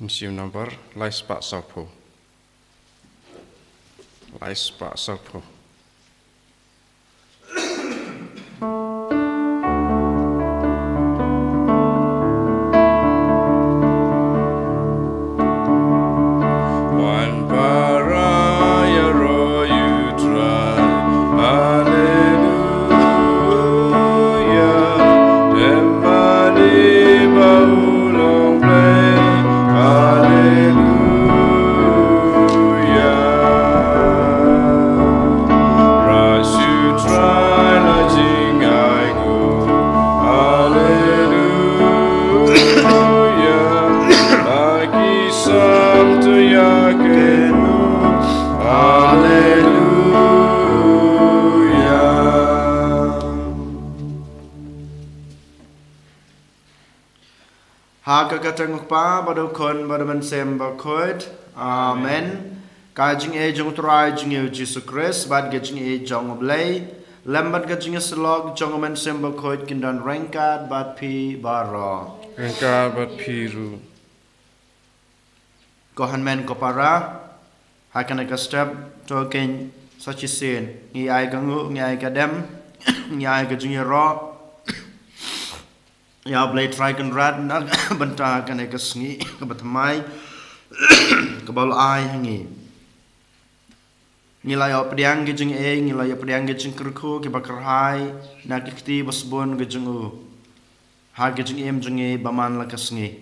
Siêu number Lais Pak Sopo. Lais Pak Sopo. One paraya ro you try. Hallelujah. Emani baulong play. Hallelujah. Rush you try la jingai go. Hallelujah. Lagi santo yakenu. Hallelujah. Haka katang pa badu kon badu man sem bakod. Amen. Kajing e jong try jing e Jesus Christ bad gajing e jong oblay. Lambat gajing e slog jong man sem bakod kindan rengkat bad pi baro. Engkau berpiru. Kohan men kopara. Hakan eka step to ken sachi sin. Ngi ai gangu ngi ai kadem. Ngi ai gajing e ro. Ya blade try kan rad nak benta kan eka sngi kebatamai kebal ai hangi. Ngilai opdiang gejeng ngilai opdiang gejeng kerku ke bakar hai nak ikti basbon gejeng u. Ha gejeng jeng baman la kasngi.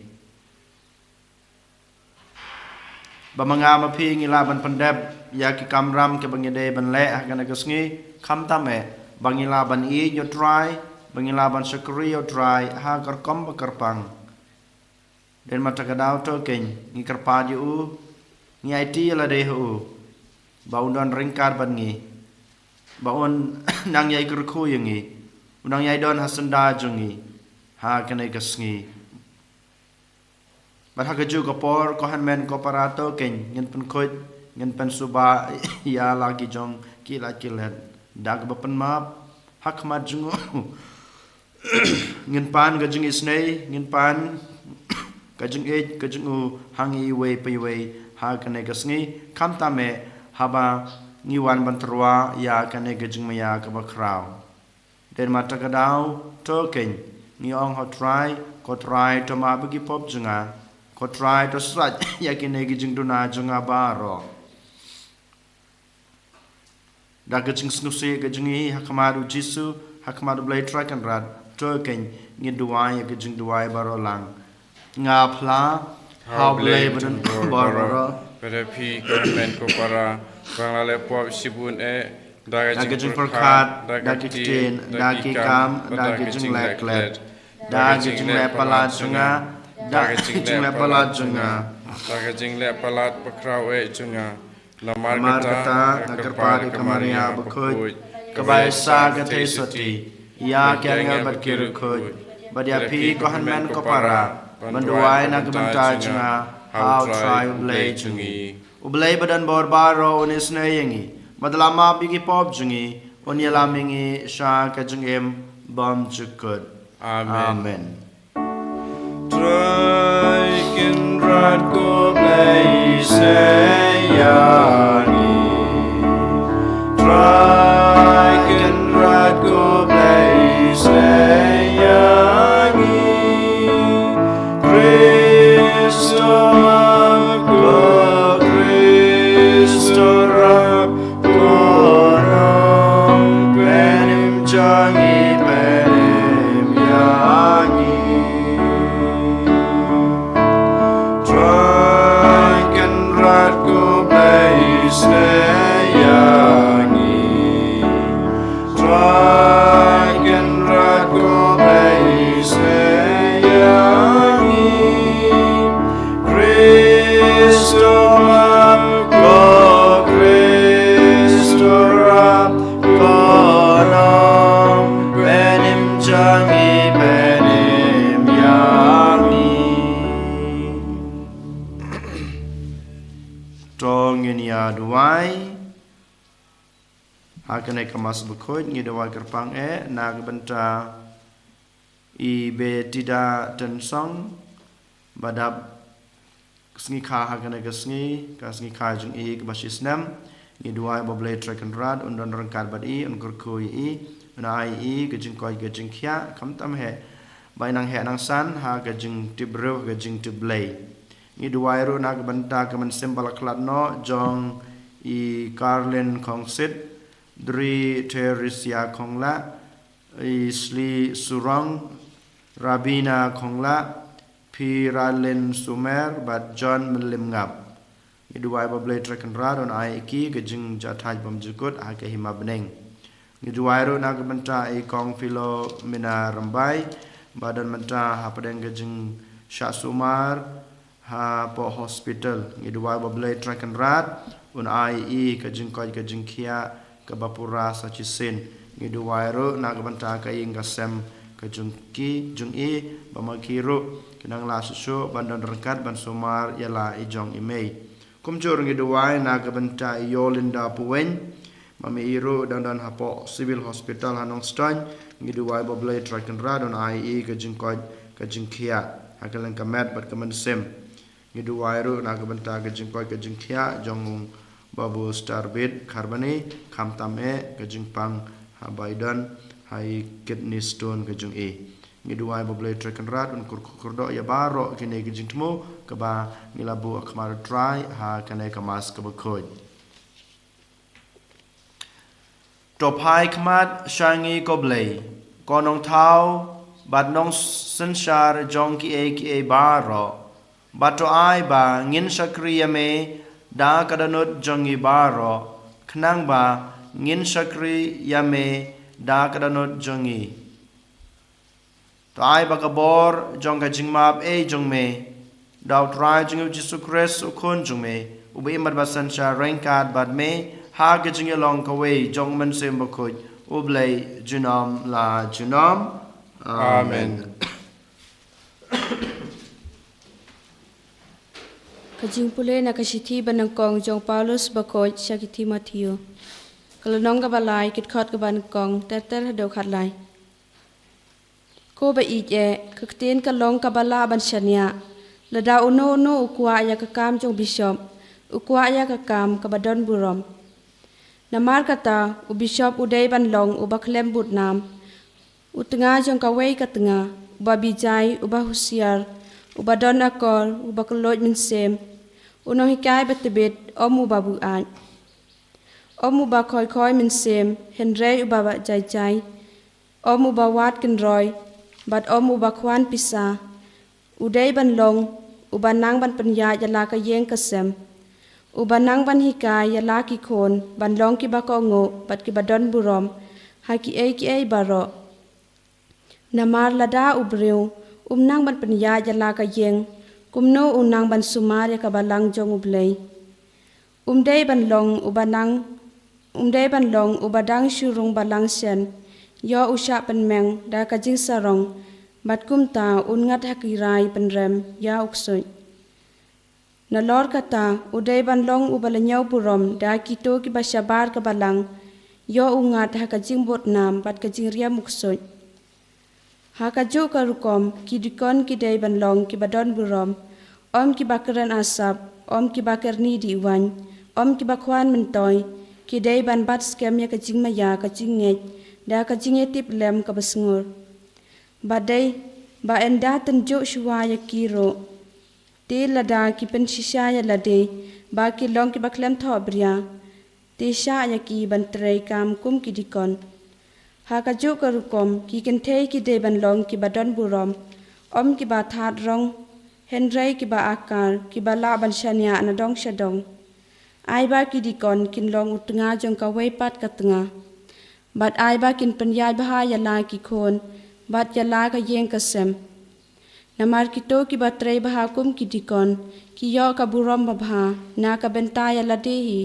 Bamanga mapi ngilaban pendep ya ki kamram ke bangide ban le kan eka sngi kam tame bangilaban yo try bangilaban syukuri yo dry ha kerkom bekerpang dan mata kadau to ken ngi kerpa u ngi IT la de u baundan ringkar ban ngi baun nang yai kerku ngi unang yai don hasanda jungi ha kene kasngi bat ha kaju kopor ko han men koparato ken ngin pen khoj ngin pen suba ya lagi jong kila kilat dag bapen map hak mat jungu ngin pan gajeng isnei ngin pan gajeng gajeng u hangi we pe we ha kane gasngi kam tame haba ngiwan banterwa ya kane gajeng maya ka bakrau den mata kadau to ken ni ong ho try ko try to ma bagi pop jenga ko try to sraj ya kane gajeng duna jenga baro da gajeng snusi gajeng hakamaru jisu hakamaru blai try kan rad Turken ngi duai ke jing duai barolang nga pla how bleben baroro Pada pi komen ko para banglale po sibun daga jing perkat daga kitin daga kam daga jing leklet daga jing lepalat junga daga jing lepalat junga daga jing lepalat bakrau junga lamar kata nakarpari kamaria bakut kebaisa gate soti ya kiangal bat kiru khoj badia pi ko han men ko para banduai na gmanta junga how try ublay jungi ublay badan bor baro onis na yangi madlama bigi pop jungi onyala mingi sha ka jungem bam chukut amen try kin rad ko play say yani try kin rad ko sayangi Kristo aku Kristo rap korong penim jangi penim yangi try kan ratku play sayangi try kan ratku play sayangi Kristo aku Kristo rap korong penim jangi penim yangi tongin ya duai hakane kamas bekoj ngi dawai kerpang nag benta i be tida tensong badab sngi kha hagana ka sngi kha jung e ka basis nam ngi duai boble track and rad undon rangkat bad i un kurkui i un ai i ka jing koi ka jing khia kham tam he bai nang he nang san ha ka jing tibro ka jing tiblay ngi duai ro na ka banta ka man sembal klat no jong i Carlin Khong Sit Dri Terisia Khongla i Sli Surong Rabina Khongla P. Ralin Sumer Bat John Melim Ngap i duai boble track and rad on ai ki ka jing jathaj bam jukut ha ka hima beneng ngi duai ro na ka banta i Kong Philo Mina Rambai badan menta ha padeng ka jing Sha Sumar ha po hospital ngi duai boble track and rad un ai i ka jing koi ka jing khia ka bapura sa chisin ngi duai ro na ka banta ka ing ka sem ka jung i bamakiro kinang la susu bandan rengkat ban somar yala i jong imei kumjur ngi duai na ka banta i yolinda puwen mami iro dan hapo civil hospital hanong stan ngi duai boble track and rad un ai i ka jing koi ka jing khia hakalang ka mat bat ka man sem ngi duai ro na ka banta ka jing koi ka jing khia jong babu starbit karbani kham tame ka jing pang ha baidan hai kidney stone ka jing e ngi duai boble track and rad un kurdo ya baro kini ka jing tmo ka ba ngilabu akmar try ha kanai ka mas ka bakoj topai khmat shangi koblei konong thau bat nong sanshar jong ki e baro bato ai ba ngin sakriya me da kadanut jongi baro khnang ba ngin sakri yame da kadanut jongi to ai ba kabor jong ka jingmap e jong me daw try jing Jesu Christ ukon jong me ubi mat basan sha rengkat bad me ha ka jing long ka we jong man sem ba khoj ublai junam la junam amen Kajing pule na kasiti banang kong jong Paulus bakoj siya ki Timoteo. Kalanong ka balay kit khot ka banang kong ter hadaw khatlay. Ko ba ije kaktin kalong ka bala ban siya niya. Lada uno ukwa ya kakam jong bishop. Ukwa ya kakam kabadon burom. Namar kata u bishop uday ban long ubaklem budnam. Utenga jong kaway katenga. Uba bijay uba husiar. Ubadon akor ubakuloj minsem. Uno hikay batibit om ubabu ay. Om uba koy min sem henrei uba jay. Om uba wat kenroy. Bat om uba kwan pisa. Uday ban long. Uba nang ban penya yala ka yeng kasem. Uba nang ban hikay yala ki kon. Ban long ki bako ngo. Bat ki badon burom. Haki ay baro. Namar lada ubriw. Nang ban penya yala ka yeng. Kumno unang ban sumar ya kabalang jong ublay. Day ban long ubadang syurung balang sen. Yo usya penmeng da kajing sarong. Bat kumta ungat hakirai penrem ya uksoy. Nalor kata uday ban long ubalanyaw burom da kito ki basyabar kabalang. Yo ungat hakajing botnam bat kajing riam uksoy. Hakajo karukom kidikon kiday banlong kibadon burom om kibakaran asap om kibakarni diwan om kibakwan mentoy kiday ban bat skem ya kajing maya kajing ngej da kajing tip lem kabasngur badai ba enda tenjo shwa ya kiro te lada kipen shisha ya lade ba kilong kibaklem thobria te sha ya ki bantrai kam kum kidikon Hakajo karukom ki kentei ki deban long ki badon burom om ki ba that rong henrei ki ba akar ki ba la ban shania na dong shadong ai ba ki dikon kin long utunga jong ka wei pat ka tunga bat ai ba kin penyai bah ya la ki khon bat ya la ka yeng ka sem namar ki to ki ba trei bah kum ki dikon ki yo ka burom ba bha na ka benta ya la dehi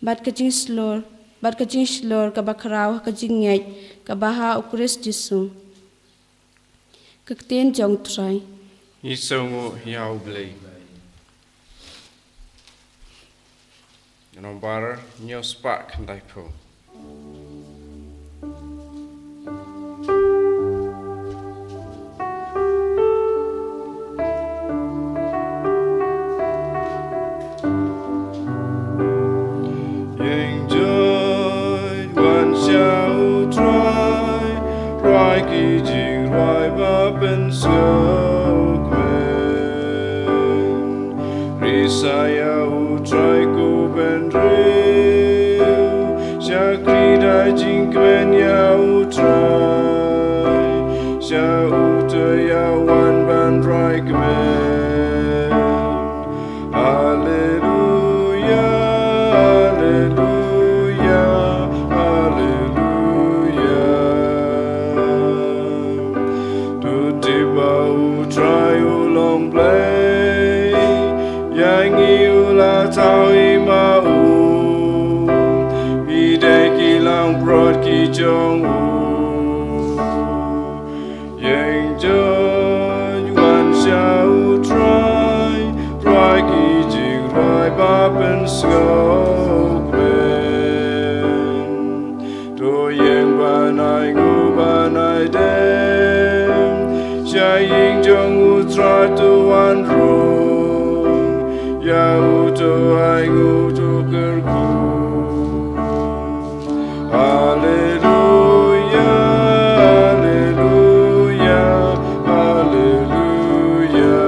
bat ka jing slor Bat kajing slor ka bakraw kajing ngej ka baha ukris Jesu. Kaktin jong try. Isongo hiau blay. Nombar nyo spak ndai po. bapen skokmen Risaya utrai ku benreu Syakrida jingkmen ya utrai Sya utaya wan bandrai kmen Haleluya Haleluya Haleluya Tu tiba utrai ulong play Yang iula tau imau Idai kilang brod ki jong u Yang jong wan sya utrai Rai ki jing rai bapen skok ben Do yang banai ngu banai dem Sya ying jong utrai tu wan rung Ya uto ai ngu tu kerku Haleluya Haleluya Haleluya Haleluya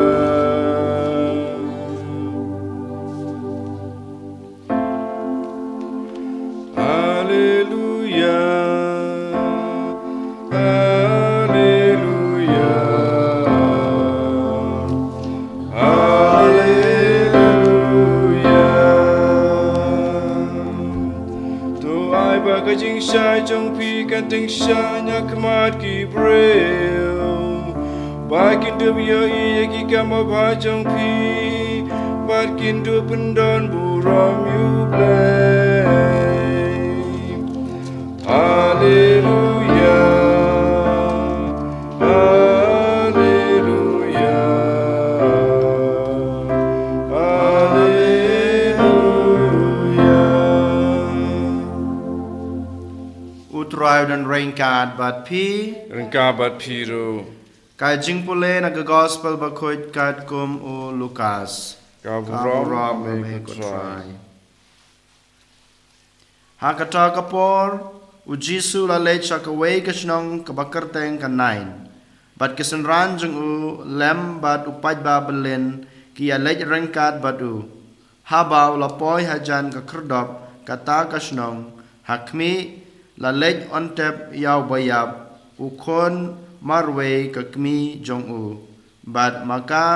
Haleluya Haleluya Tu ai ba ka jing shai trong pi kan ting sha nya kmat ki breu Ba kin du yo I ki ka ma ba trong pi Ba kin du pendon bu rom you play Haleluya Haleluya Haleluya Utrai dan rengkat bat pi Rengkabat piru Kai jing pule na ga gospel ba khoit kat kum u Lukas Kaburam me me ko kutrai try Ha kata kapor u Jisu la le chak away ka shnong ka bakar teng ka nain bat kisan ran jung u lem bat u paj ba belen ki ya le rengkat bat u ha ba u la poi hajan ka krdop kata ka shnong hakmi la le on tep yaw bayab u kon marwe ka kmi jong u bat maka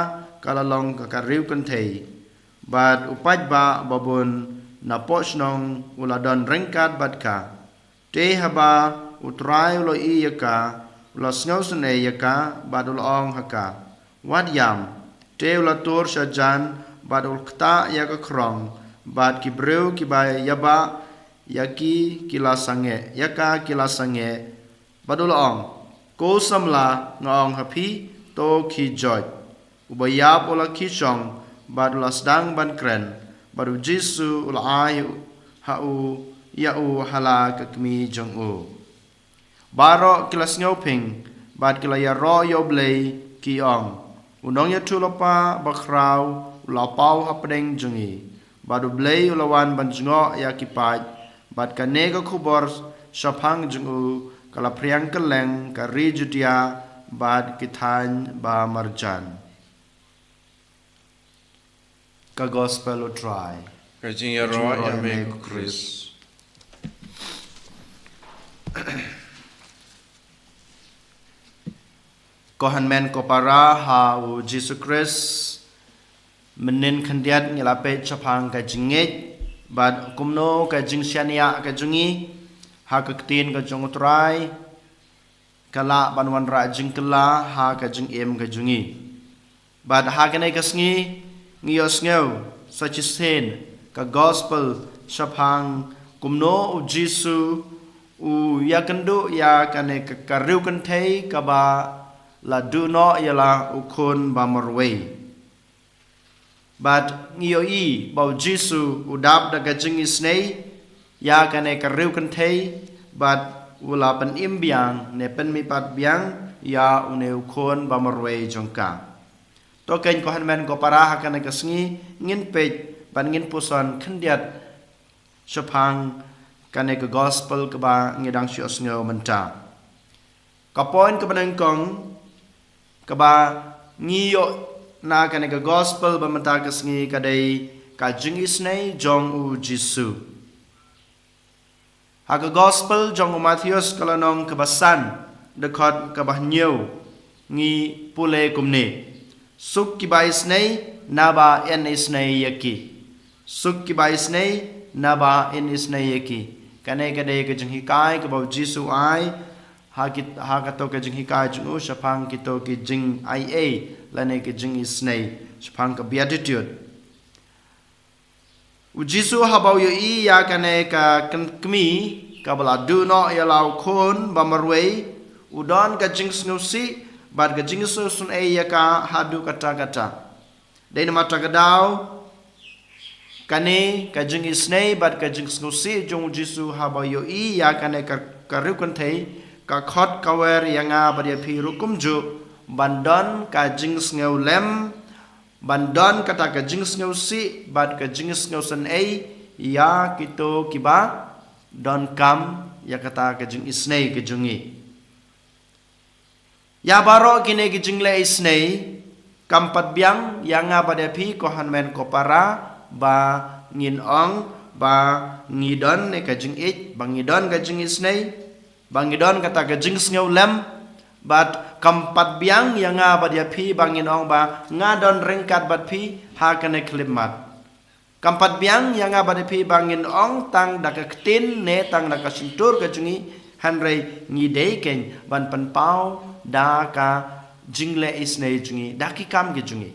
kalalong ka kariu kan thei bat u paj ba babun na poshnong uladon rengkat bat ka te haba utrai lo I yaka ulo sngaw sune yaka bat ulong haka wad yam te ulatur shajan bat ulkta yaka krong bat kibreu kibai yaba yaki kilasange yaka kilasange bat ulong ko samla ngong happy to ki joy ubayap ula kishong bat ulasdang ban kren baru Jisu ulai hau yau hala kakmi jong u baro kilas ngoping bat kilaya ro yo blei ki ong unong ya tulapa bakrau ulapau hapdeng jongi baru blei ulawan ban jongo ya kipat bat kanega khubor shapang jong u kala priang keleng ka rijudia bat kithan ba marjan ka gospel o try Kajing ya roa ya me Chris Kohan men ko para ha u Jesus Christ menin khandiat ngelape chapang ka jinget bad kumno ka jingsiania ka jungi ha ka tin ka jongutrai kala banwan ra jingkela ha ka jing em ka jungi bad ha ka nei ka sngi ngiyos ngeu sachisen ka gospel chapang kumno u Jesus u yakandu ya kane ka kariu kan thei ka ba la du no yala ukun ba marway but ngiyo I bau Jisu udap da gajing isnei ya kane kariu kan thei but wala pan imbiang ne pen mi pat biang ya une ukun ba marway jongka to ken ko han men ko para ha kane kasngi ngin pej pan ngin puson khandiat shapang kane ka gospel ka ba ngidang shi osngo menta ka point ka banang kong kaba ngiyo na kaneka gospel bamata kasngi kadai ka jing isnei jong u Jisu. Haga gospel jong u Matthews kalanong kabasan dekot kabah nyew ngi pule kumne. Suk ki ba isnei naba en isnei yaki. Suk ki ba isnei naba en isnei yaki. Kanai kadai ka jing hikai kabau Jisu ai hakato ka jing hikai jing u shapang kito ki jing ia lane ki jing isnei shapang ka beatitude. U Jisu habau yo I ya kanai ka kmi kabala du no ya lau kon bamarwei udon ka jing snusi bad ka jing sun ya ka hadu kata-kata. Dai mata kadau kane ka jing isnei bad ka jing snusi jong Jisu habau yo I ya kanai ka karukon thei ka khot kawer yanga badia phi rukum ju bandon ka jing sneu lem bandon kata ka jing sneu si bad ka jing sneu san ya kito kiba don kam ya kata ka jing isnei ke jungi ya baro kine ke jing le isnei kampat biang yanga badia phi ko hanmen ko para ba ngin ong ba ngidon ne ka jing ich bangidon ka jing isnei bangidon kata ka jing sneu lem bat kampat biang yang badia phi bangin ong ba ngadon rengkat bat phi ha kane klimat kampat biang yang badia phi bangin ong tang dakaktin ne tang dakasintur ka jungi hanrei ngidei ken ban panpau da ka jingle isnei jungi daki kam ke jungi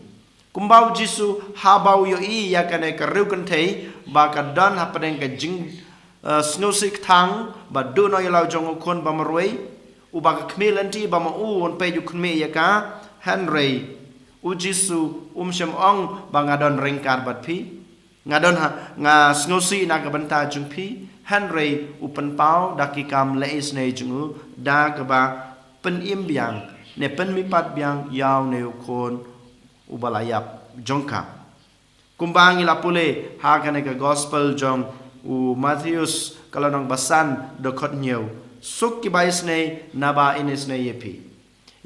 kumbau Jisu habau yo I ya kane ka rukan thei ba ka don ha padeng ka jing snusik thang ba do no yalau jong kon ba marwei u ba khme lanti ba ma u on pe ju khme ya ka Henry u Jisu shem ong ba ngadon rengkar bat phi ngadon ha nga snusi na ka banta jung phi Henry u pen pau dakikam le isne jung da ka ba pen im biang ne pen mi pat biang yaw ne kon u balayap jongka kumbang ila pule ha ka gospel jong u Matthews kalanong basan dokot nyew suk ki bais nei naba inis nei yepi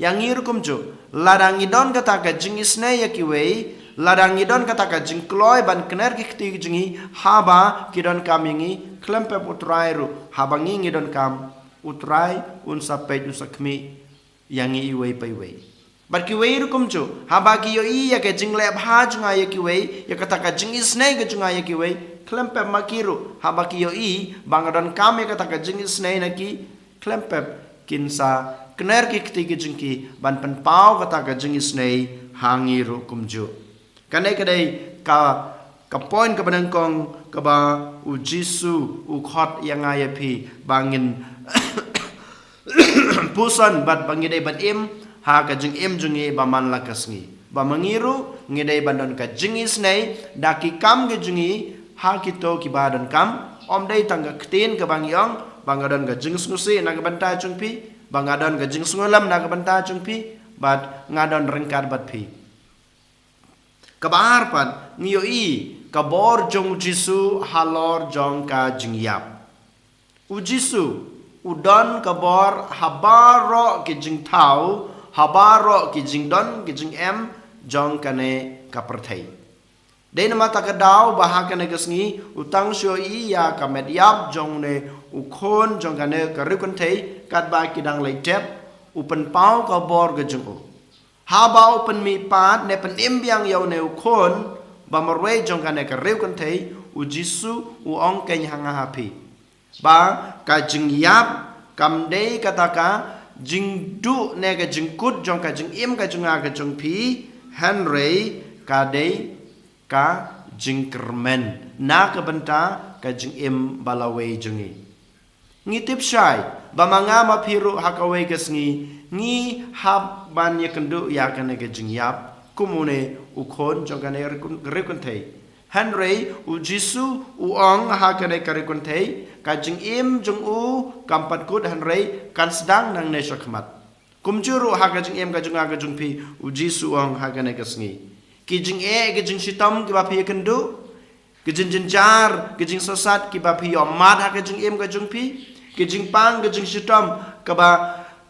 yang irukum jo ladang idon kata ka jing isnei yakiwei ladang idon kata ka jing kloy ban kner ki kti jingi haba kidon kamingi klempe utrai ru habangi ngidon kam utrai un sapet usakmi yang iwei paiwei bar ki wei rukum jo haba ki yo I ya ka jing le bha junga yakiwei ya kata ka jing isnei ka junga yakiwei klempep makiru habaki yo I bangadon kami kata ka jing isnei naki klempep kinsa kner ki kti ki jingki ban pen pau kata ka jing isnei hangiru kumju kanai kadai ka point ka banangkong ka ba u Jisu u khot yang ayapi bangin pusan bat bangidai ban im ha ka jing im jungi ba man lakasngi ba mangiru ngidai bandon ka jing isnei daki kam ke jungi ha kito ki badan kam om dai tangga ktin ke bangyong bangadon ga jing snusi na ga banta chungpi bangadon ga jing sungulam na ga banta chungpi bat ngadon rengkar bat phi kabar pan ngiyo I kabor jong Jisu halor jong ka jing yap u Jisu udon kabor habaro ki jing thau habaro ki jing don ki jing em jong kane kaperthai dei nama takadau bahaka negasngi utang syo I ya ka mediap jong ne ukhon jong kane karukon thei kat ba kidang lai tep upen pau ka bor ga jong u haba upen mi pat ne pen imbyang yaw ne ukhon ba marwe jong kane karukon thei u Jisu u ong ken hanga hapi ba ka jing yap kam dei kataka jing du ne ga jing kut jong ka jing im ka junga ka jong pi Henry ka dei ka jing kermen na ka banta ka jing im balawei jungi ngitip syai ba manga mapiru hakawei kasngi ngi hab ban ye kendu ya ka ne ka jing yap kumune ukhon jong ka ne rekon thei Henry u Jisu u ong ha ka ne ka rekon thei ka jing im jung u kampat kut Henry kan sedang nang ne shakmat kumjuru ha ka jing im ka junga ka jung pi u Jisu ong ha ka ne kasngi kijing kijing sitam ki ba phi kendu kijing jinjar kijing sosat ki ba phi omad ha kijing em ka jung phi kijing pang kijing sitam ka ba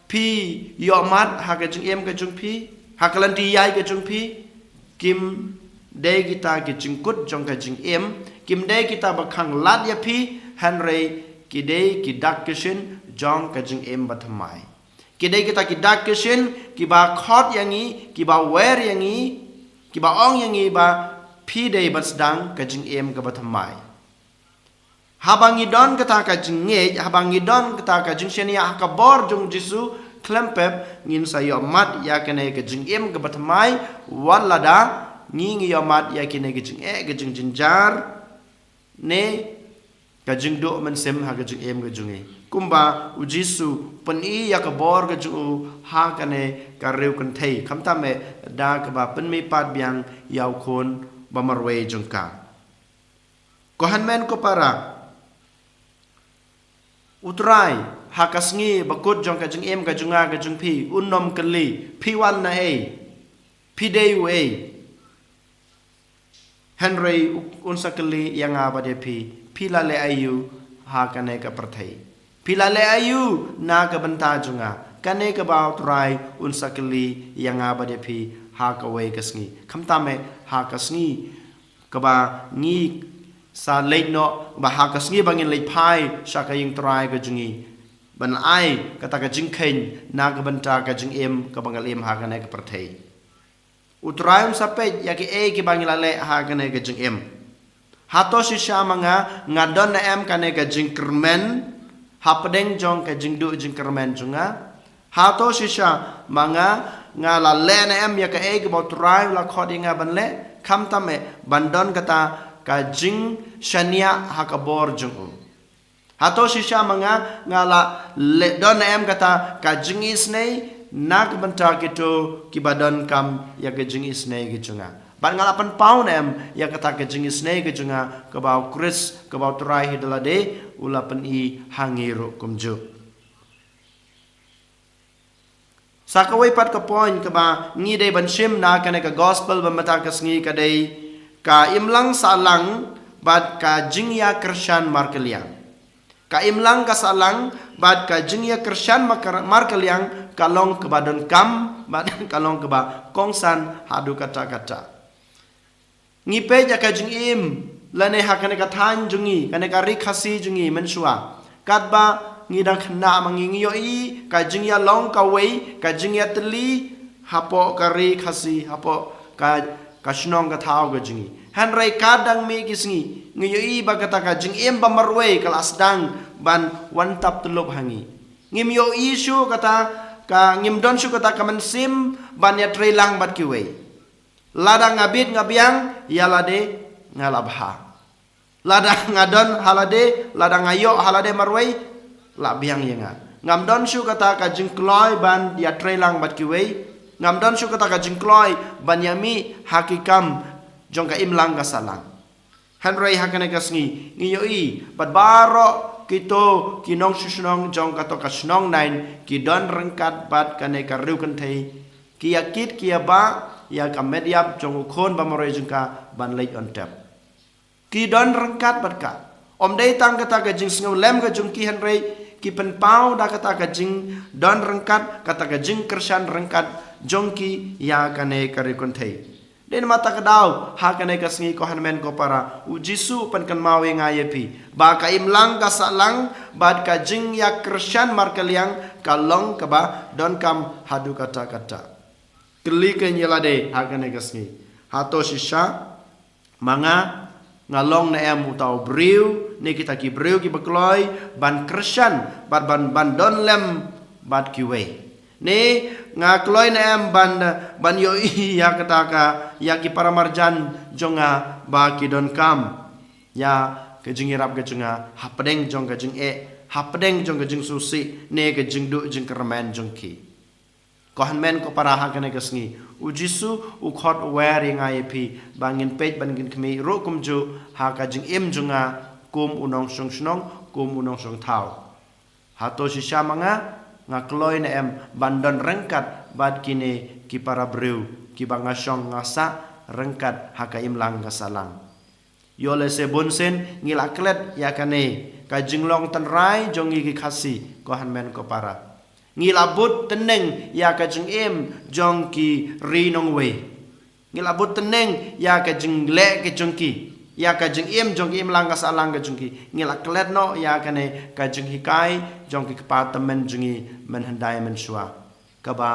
phi omad ha kijing em ka jung phi hakalanti yai ke jung pi kim de kita ke jingkut jong ka jing em kim de kita bakhang lat ya pi hanrei ki de ki dak kishin jong ka jing em bathamai ki de kita ki dak kishin ki ba khot yangi ki ba wer yangi ki ba ong yangi ba pi de basdang ka jing em ka bathamai habangi don kata ka jing nge habangi don kata ka jing shenia ka bor jong jisu klempep ngin sayo mat ya kene ka jing em ka bathamai walada ngi yomat ya kine gijing gijing jinjar ne gajing do man sem ha gajing em gajungi kumba ujisu peni ya ka bor gaju ha kane ka reu kan thei khamta me da ka ba pen mi pat biang yaw khon ba marwe jungka ko hanmen ko para utrai ha kasngi bakut jong ka jing em gajunga gajung pi unnom kali pi wan na pi dei we Henry unsakali yang abade pi lale ayu ha kane ka perthai pi lale ayu na ka banta junga kane ka baut rai unsakali yang abade pi ha ka we kasngi khamtame ha kasngi ka ba ngi sa leino ba ha kasngi bangin lei phai sha ka ying trai ka jungi ban ai kata ka jingkhen na ka banta ka jing em ka bangal em ha kane ka perthai utrayum sapet yaki ki bangila le ha kane ka jing em hato si manga ngadon na em kane ka jing kermen hapdeng jong ka jing du jing kermen junga hato si manga ngala le na em yaka ki botray la khodi nga ban le kham tame bandon kata ka jing shania hakabor jung hato si manga ngala le don na em kata ka jing isnei nak banta gitu kibadan kam ya kejing isnei gijunga ban ngalapan paun em ya kata kejing isnei gijunga kebau kris kebau terai hidalade ulapan i hangiru kumju sakawai pat ka point keba ngi dei ban shim na kane ka gospel ban mata ka sngi ka dei ka imlang salang bat ka jingya krishan markeliang ka imlang ka salang bat ka jingya krishan markeliang kalong kebadan kam badan kalong keba kongsan hadu kata-kata ngipe ja ka jing im lane hakane ka than jungi kane ka rikhasi jungi mensua katba ngidang khna mangingi yo i ka jing ya long ka wei ka jing ya tli hapo ka rikhasi hapo ka shnong ka thau ga jungi han rai kadang me kisngi ngiyo i ba kata ka jing im ba marwei kelas dang ban wan tap tulub hangi ngim yo isu kata ka ngimdon shu kata kaman sim ban ya trelang bat kiwe lada ngabit ngabiang ya lade ngalabha lada ngadon halade lada ngayo halade marwei la biang yenga ngamdon shu kata ka jingkloi ban ya trelang bat kiwe ngamdon shu kata ka jingkloi ban yami hakikam jong ka imlang ka salang hanrei hakane kasngi ngiyoi bat baro kito kinong susnong jong kato kasnong nain ki don rengkat bat kane ka riu kan thei ki yakit ki ba ya ka mediap jong khon ba mare jengka ban lei on tap ki don rengkat bat ka om dei tang kata ka jing sngo lem ka jong ki han rei ki pen pau da kata ka jing don rengkat kata ka jing kersan rengkat jong ki ya kane ka riu kan thei den mata kadau ha kane ka sngi ko hanmen ko para ujisu pen kan mawe ngayepi ba ka imlang ka salang bad ka jing ya krisyan markaliang kalong ka ba don kam hadu kata kata keli ke nyelade ha kane ka sngi hato shisha manga ngalong na em utau briu ne kita ki briu ki bakloi ban krisyan bad ban don lem bad ki we ne ngakloi na em ban yo ya kataka ya ki paramarjan jonga ba ki don kam ya ke jingirap ke jonga hapdeng jong ke jing hapdeng jong ke jing susi ne ke jing du jing kermen jong ki ko hanmen ko para ha kene kesngi ujisu u khot wer nga yepi bangin pej bangin kmi ro kumju ha ka jing im jonga kum unong song snong kum unong song thau hato shisha manga ngakloi na em bandon rengkat bad kini ki para breu ki bangasong ngasa rengkat haka imlang kasalang yole se bonsen ngilaklet yakane ka jinglong tanrai jongi ki khasi ko hanmen ko para ngilabut teneng ya ka jeng em jong ki ri nong we ngilabut teneng ya ka jeng le ke jong ki ya ka jeng em jong ki em lang ka sa lang ka jong ki ngila klet no ya ka ne ka jeng hikai jong ki pa tamen jeng i men handai men shwa ka ba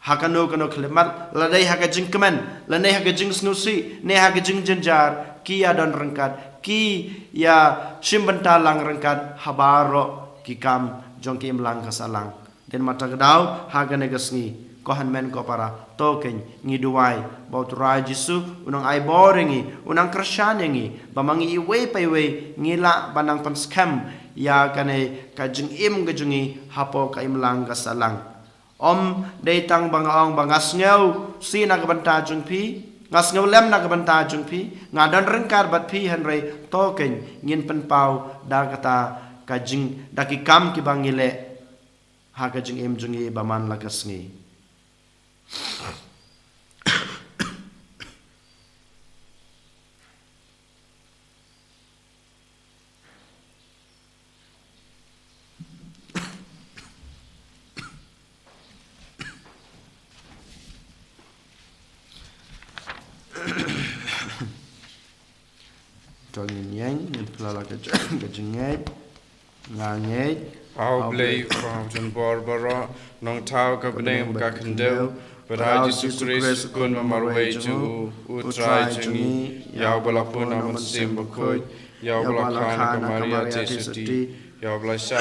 hakano kano klemat ladai haka jing kemen lanai haka jing snusi ne haka jing jenjar ki ya don rengkat ki ya simbenta lang rengkat habaro ki kam jong ki mlang kasalang den mata gedau haka negasngi kohan men ko para token ngiduai baut rai jisu unang ai boringi unang krasyangi bamangi iwe paiwe ngila banang pan scam ya kane ka jing im gajungi hapo ka imlang kasalang Om datang bangaong bangas ngau si nak banta jung pi ngas ngau lem nak banta jung pi ngadan rengkar bat pi henry token ngin pen pau da kata kajing daki kam ki bangile ha kajing em jungi baman lakas ngi cho nhìn nhánh là cái chừng nhét ngà nhét Au blei from John Barbara nong tau ka bneng ka kendeu pada Jesus Christ kun mamarway ju utrai jungi yau balapun aman sim bakoi yau balakana ka Maria Jesuti yau blasha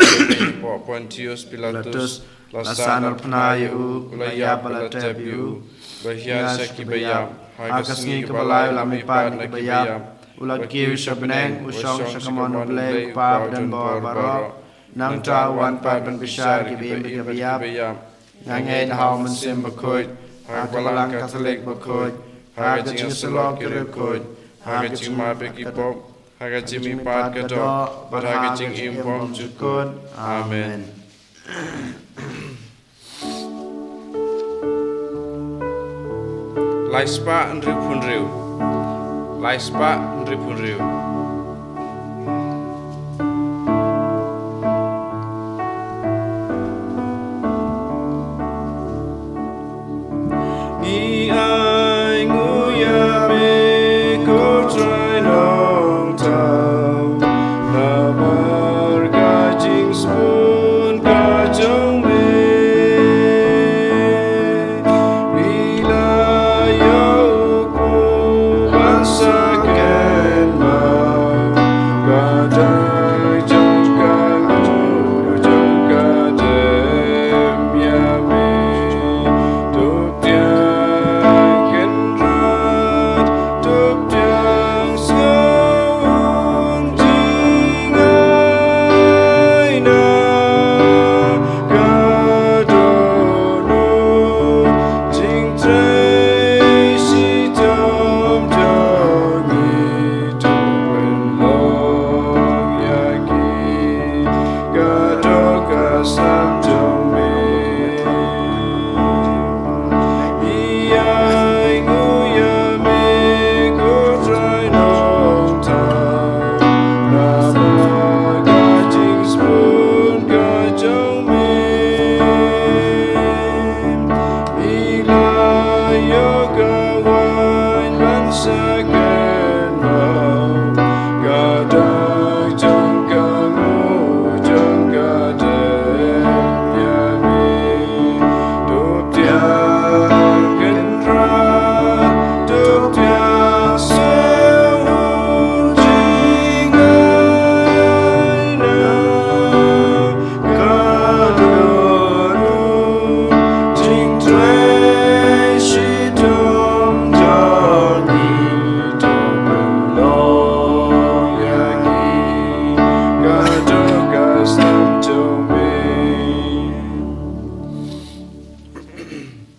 po Pontius Pilatus lasanar pnayu ulaya balatebiu bahia saki bayam hagasngi kebalai lami pad na kibayam ulat kiwi sabeneng usong sakamon blei pa dan barbara nang tawan pa ban bishar kibim kibiyap nangay hau mensim bakut hagalang katolik bakut hagajing selok kirikut hagajing mabek ipok hagajing mipat kadok hagajing impom jukut amen. Laispa Andri Punriu Laispa Andri Punriu Ni ai nguya me ko trai nong tau na mar ka jing spoon ka jong me bila yo ku bangsa ken mau ka dai jong ka lu jong ka dem ya me tu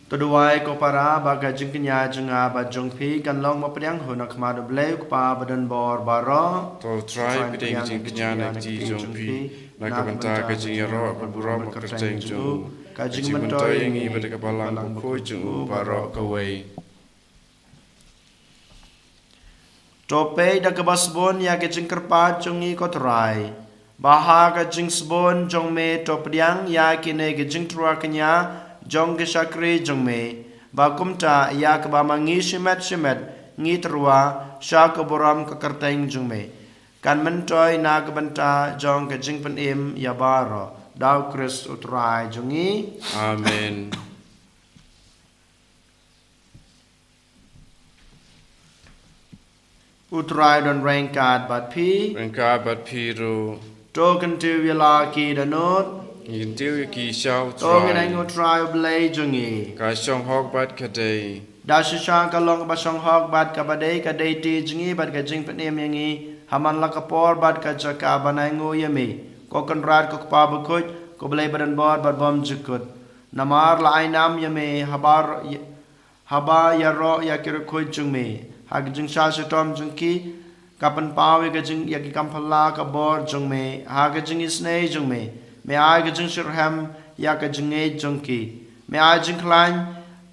Tuduai ko para baga jing kenya jenga ba jong pi kan long ma priang ho nak ma do bleu pa badan bor baro to try bideng jing kenya na ji jong pi na ka banta ka jing ro ka buro ma ka jing jong ka jing jing man to banta yang i bada ka balang ko jing u baro ka wei Tope da ke basbon ya ke jing kerpa jongi ko trai Baha ka jing sbon jong me to pediang ya kine ke jing trua kenya jong ke shakri jong me. Ba kumta ya ke ba mangi shimet ngi trua sha ke boram ke kerteng jong me. Kan mentoy na ke benta jong ke jing pen im ya baro. Dau Christ utrai jongi. Amen. Utrai don rengkat bat pi. Rengka bat piru. Token tu yala ki danot. Yin tiu ki shao Token try. engo try oblay jongi. Ka shong hok bat kadei. Da shisha ka long ba shong hok bat ka badai ka dei ti jingi bat ka jing pen im yangi. Haman la ka por bat ka jaka banai ngo yami. Ko kan rat ko pa ba kuj ko blay badan bor bat bom jukut. Namar la ainam yami haba ya ro ya kira kuj jungmi. Hag jing sha tom jung ki kapan pawe ka jing ya ki kampala ka bor jung me ha ka jing isne jung me ai ka jing shirham ya ka jing e jung ki me ai jing klan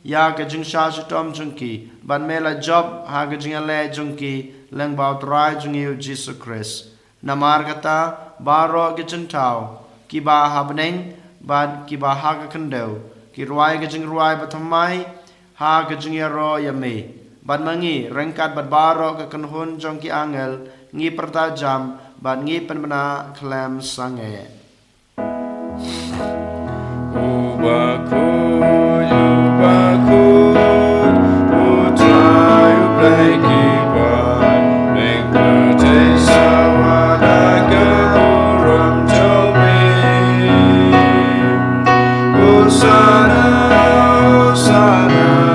ya ka jing sha tom jung ki ban me la job ha ka jing le jung ki lang ba trai jung yu Jesus Christ namar kata baro ka jing tau ki ba habneng ban ki ba ha ka kandau ki ruai ka jing ruai batamai ha ka jing ya ro ya me Ban mangi rengkat bat baro ke kenhun jong ki angel ngi pertajam ban ngi penbena klem sange. Ubaku, utrai ublay kiban, meng pertei sawana keburam jomi. Usana, usana,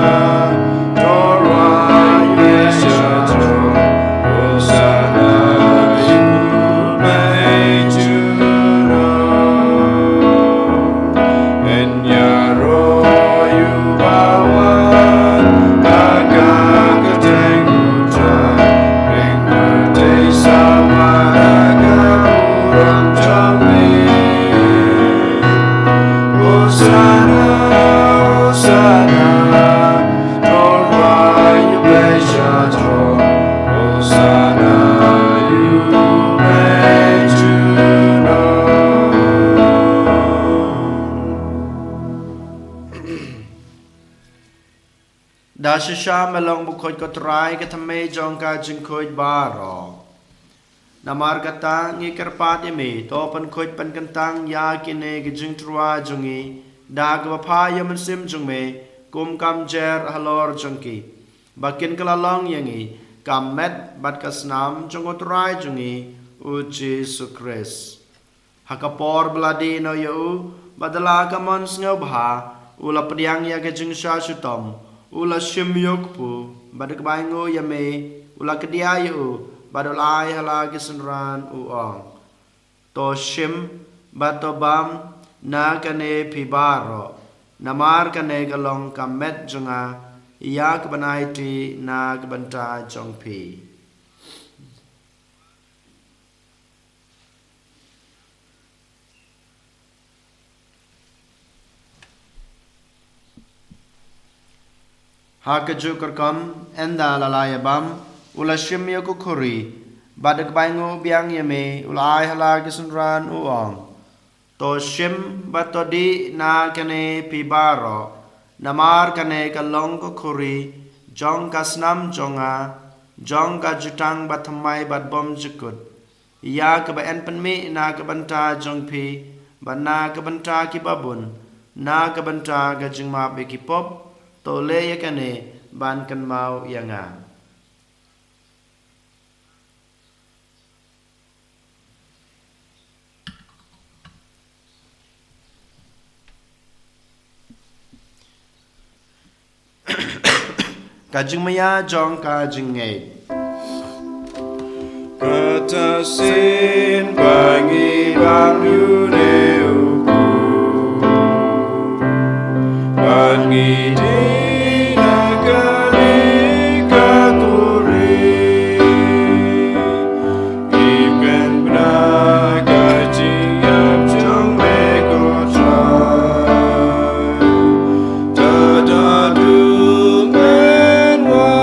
Da shisha melong bukoj ko try ka tame jong ka jing koj baro. Namar kata ngi kerpat imi topan koj pan kentang ya kine ki jing trua jongi da ka pa yaman sim jong me kum kam jer halor jongki. Bakin kelalong yangi kam met bat kasnam jong ko try jongi u Jesus Christ. Hakapor bladi no yu badala ka mons ngobha ula pediang ya ka jing sha shutom. Ula shim yokpu badak baingo yame ula kediayu badul ai hala gisenran uong to shim batobam na kane pibaro namar kane galong kamet jonga yak banaiti na gbanta jongpi Hakaju kerkam enda lalaya bam ula shimya kukuri badak baingo biang yame ula ai hala gisenran uong to shim batodi na kane pibaro namar kane kalong kukuri jong kasnam jonga jong ka jutang batamai bat bom jukut ya ke ba en penmi na ke banta jong pi bana ke banta ki babun na ke banta ga jing ma be ki pop to le yakane ban kan mau yanga kajing maya jong kajing ngai Kata sin bangi bang yune upu bangi di nakali katuri ikan benak kajing yap jong meko trai tadadu menwa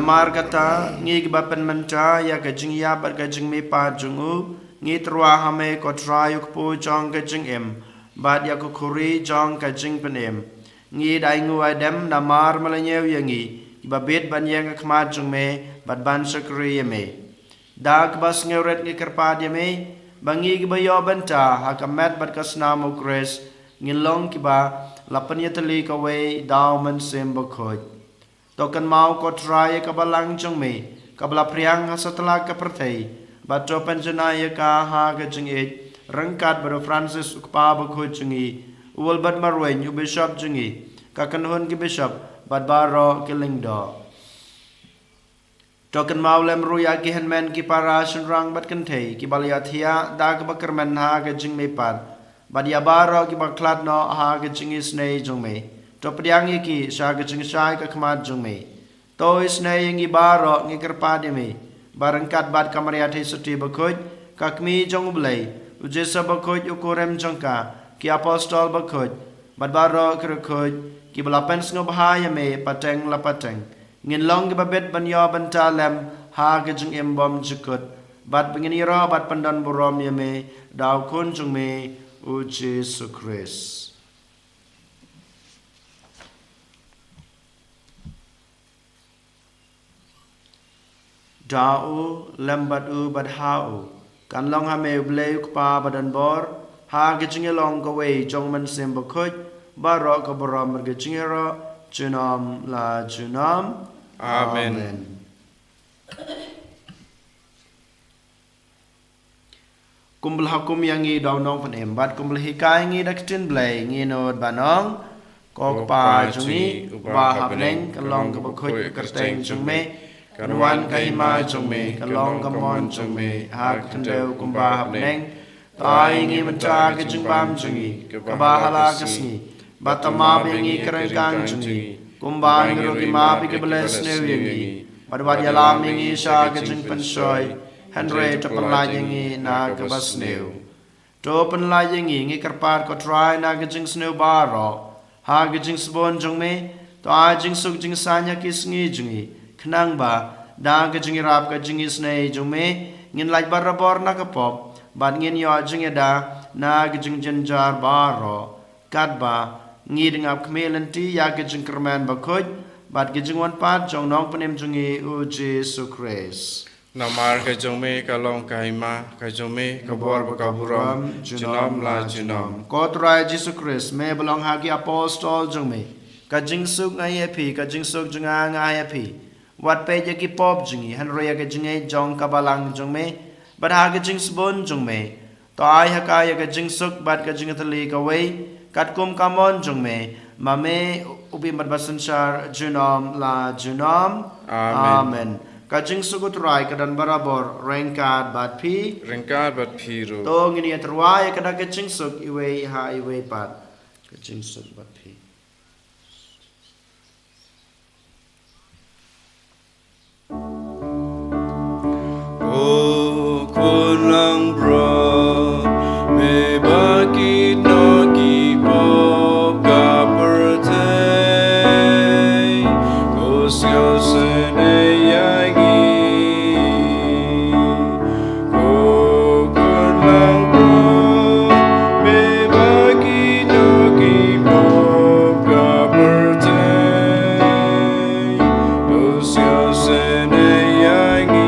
Namar kata ngi gibapan menta ya kajing ya bat kajing me pa jungu ngi trua hame ko trayuk pu jong kajing em bat ya ko kuri jong kajing penem ngi dai ngu adem namar malanyew yangi gibabet ban yang khmat jung me bat ban sakri me dak bas ngeuret ngi kerpad me bangi gibayo benta hakamet bat kasna mo kres ngilong kiba lapan yatali ka we daw man sem bakhoj tokan mau ko try ka balang jong me kabla priang hasatla ka perthei bato penjana ka ha ka jing e rangkat bro Francis ukpa ba khu jingi ul bat marwen u bishop jingi ka kanhon ki bishop bat baro killing do tokan mau lem ruya ki henmen ki para rang bat kan thei ki balia thia da ka bakermen ha ka jing me pat bat ya baro ki baklat no ha ka jingi snei jong me to priang iki sa ka jing sai ka khmat jong me to isnei ngi baro ngi kerpade me barangkat bat kamaria the suti bakhoj kakmi jong blai ujesa bakhoj ukorem jongka ki apostol bakhoj bat baro kerkhoj ki balapen sngo bahaya me pateng la pateng ngin long ki babet banyo bantalem ha ka jing embom jukut bat bingini ro bat pandan borom ye me daw kun jong me u Jesu Christ. Dau lembat u bad hau kan long ha me bleu pa badan bor ha ge long ko we jong man sem bakhoj baro ko borom ge jingero junam la junam amen. Kumbul hakum yang ngi daw nong pan em bat kumbul hikai ngi daktin blai ngi nod banong kok pa jungi ba habneng kan long ko bakhoj kerteng jung me Kanuan kahima jong me, kalong kamon jong me, hak kendeu kumba hapneng, tai ngi menta ke jeng bam jengi, kabahala kesni, batama bengi kerengkang jengi, kumba ngiro ki mapi ke beles neu yengi, badwad yalam yengi sya ke jeng pensoy, henre to penlayengi na ke bas neu. To penlayengi ngi kerpar ko try na ke jeng sneu baro, ha ke jeng sebon jong me, to a jeng suk jeng sanya kisngi jengi, Kenang ba da ka jingi rap ka jingi snei jume ngin laj barabor na ka pop ban ngin yo jingi da na ka jing jenjar baro kat ba ngi dingap kmelenti ya ka jing kerman ba khoj bat ka jing wan pat jong nong panem jingi u Jesu Christ Namar ka jong me ka long ka hima ka jong me ka bor ba ka buram junam la junam ko trai Jesu Christ me belong hagi apostol jong me ka jing suk ngai epi ka jing suk junga ngai epi Wat pe ki pop jingi hanroya ke jingi jong kabalang jong me badha ke jing sbon jong me to ai ha ka ya ke jing suk bat ke jing thali ka wei kat kum kamon jong me mame ubi mat basansar junam la junam amen ka jing suk utrai ka dan barabor rengkat bat phi ro to ngini atrai ka da ke jing suk iwe ha iwe pat ke jing suk bat phi O kunang bro me bakit no kipop ka pertay kosyo sene yagi O kunang bro me bakit no kipop ka pertay kosyo sene yagi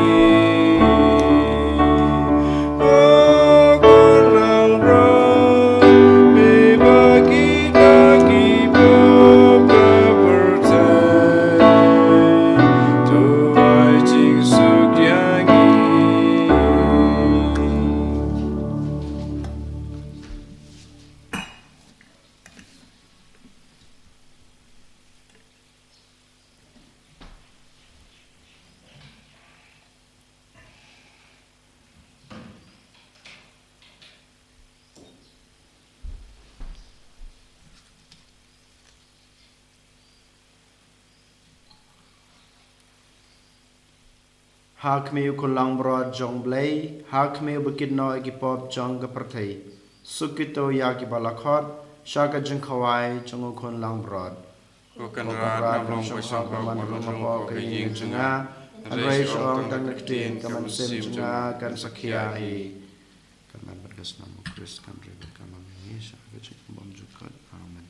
Hak meu kulang brod jong blay, hak meu bukid no ekipop jong keperthai. Sukito ya ki balakhot, shaka jeng khawai jong ukun lang brod. Bukan rat nablong pasang paman rumah ke ying cenga. Rai soang tang naktin kaman sim cenga kan sakiai. Kaman berkas nama Kris kan ribet kaman ini syahga cik bom juga. Amin.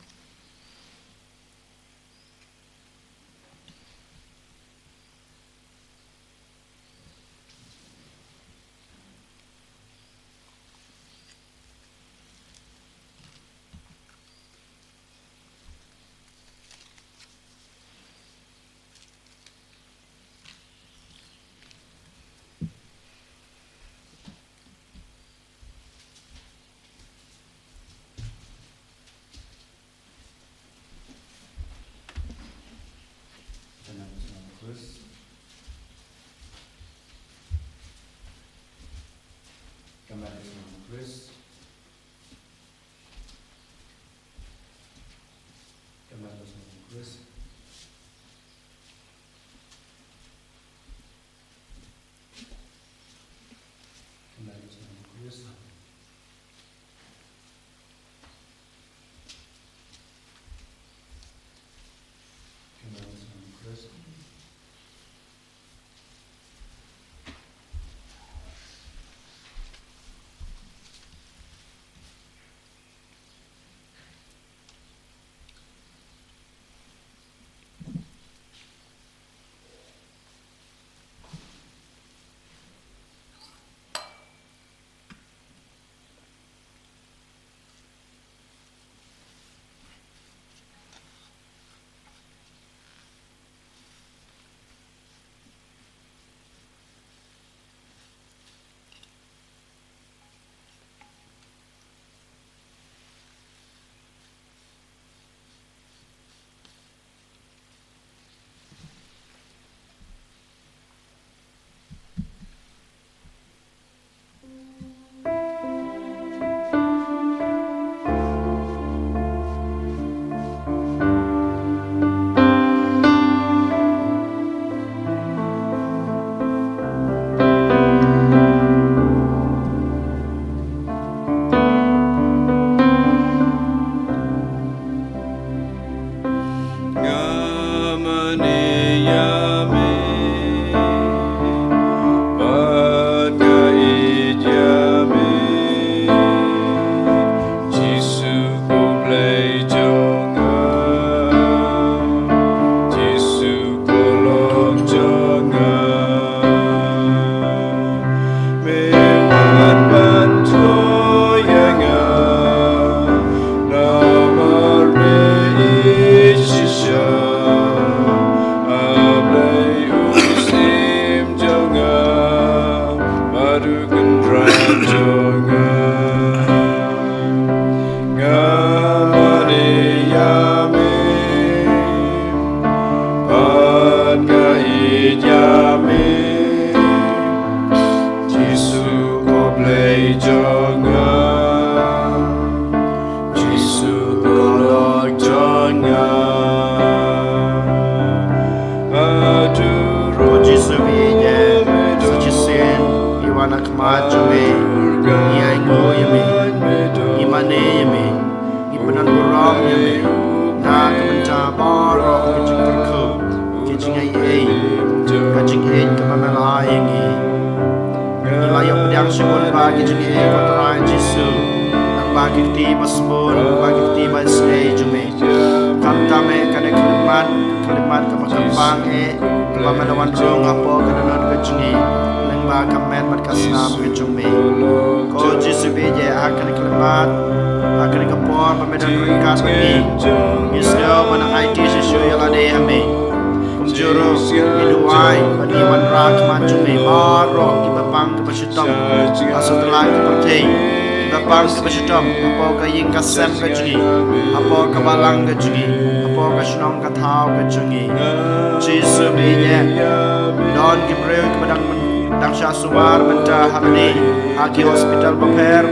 Agi hospital baper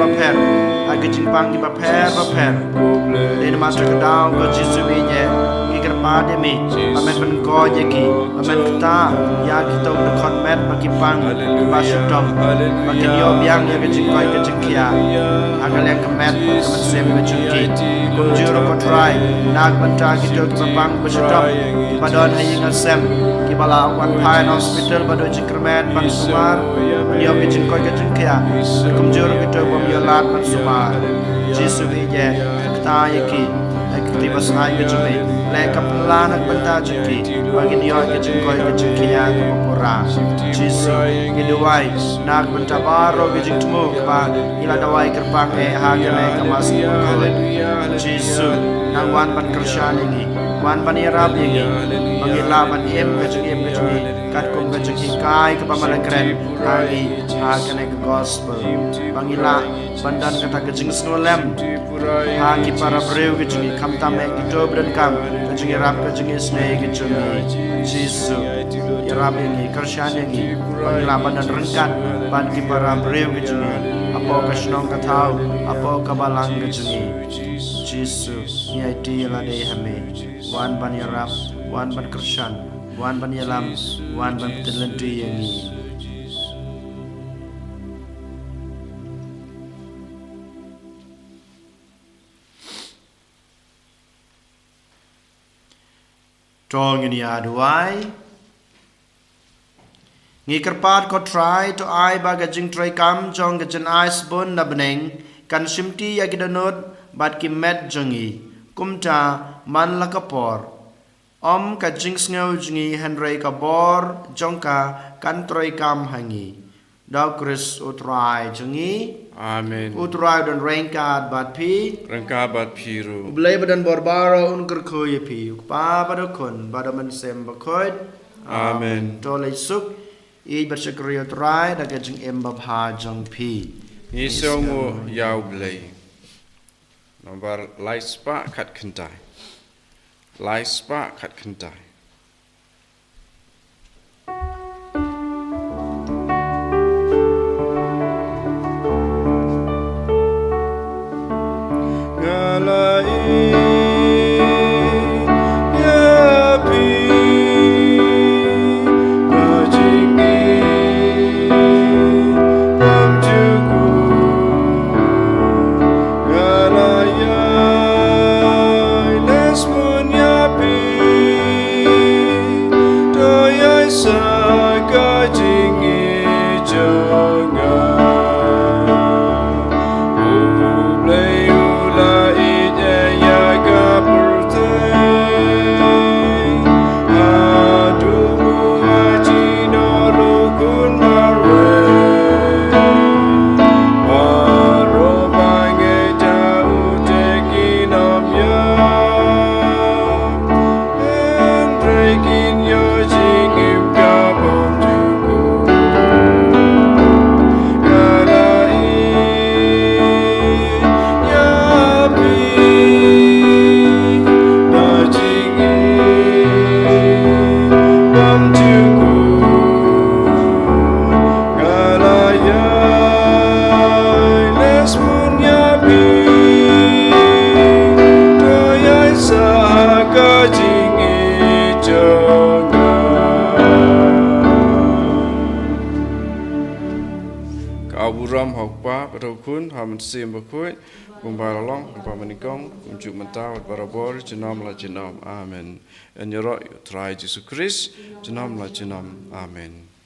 agi jimpang di baper Dene matra kedau ko jisu binye pa demi amen ben ko yaki amen kita ya kita udah konmet bagi pang basudom bagi yo biang ya ke jingkoi ke jingkia agal yang kemet kemen sem ke jingki kumjuro ko try nag banta kita ke pang basudom di padon hayingal sem ki bala wan pain hospital bado jingkermen bang sumar yo ke jingkoi ke jingkia kumjuro kita bom yo lat bang sumar Jesu bije kita yaki akti basai ke jumi le kaplan ak banta jiki bagi dia ke jingkoi ke jingkia ke pura Jesu ke duai nak banta baro ke jingtmu ba ila dawai kerpang ha ke le kamas ko Jesu nang wan pan kershan ini wan pan irab ini bagi laban em ke jumi kat kum ke jiki kai ke pamalan keren hari ha ke le gospel bagi la bandan kata ke jing snolem ha ki para breu ke jing kam tame ki dobran kam ke jing rap ke jing snei ke jing Jesu ya rab ini kershan ini bagi la bandan rengkat ban ki para breu ke jing apo ka snong ka thau apo ka balang ke jing Jesu ni id la de hame wan ban ya rap wan ban kershan wan ban ya lam wan ban telentu yang ni Tong ini aduai ngi kerpat ko try to ai bagajing try kam jong gajan ice bon na beneng kan simti ya gidanot bat ki met jongi kumta man la kapor ka jing sngaw jongi henry ka bor jongka kan try kam hangi daw Chris utrai jongi Amen. utrai don rengkat bat pi Rengka bat piru. Blay badan borbaro unker koye pi pa badokon badaman sem bakoid Amen. Tolay suk I bersyukur trai da gajing emba bhajang pi Isongo yau blay. Nomor laispa kat kentai. Laispa kat kentai. Aburam hokpa patokun haman sim bakoi kumbalalong kumpamanikong kunjuk mentawat barabor jenam la jenam amen. En yoro try Jesus Christ jenam la jenam amen.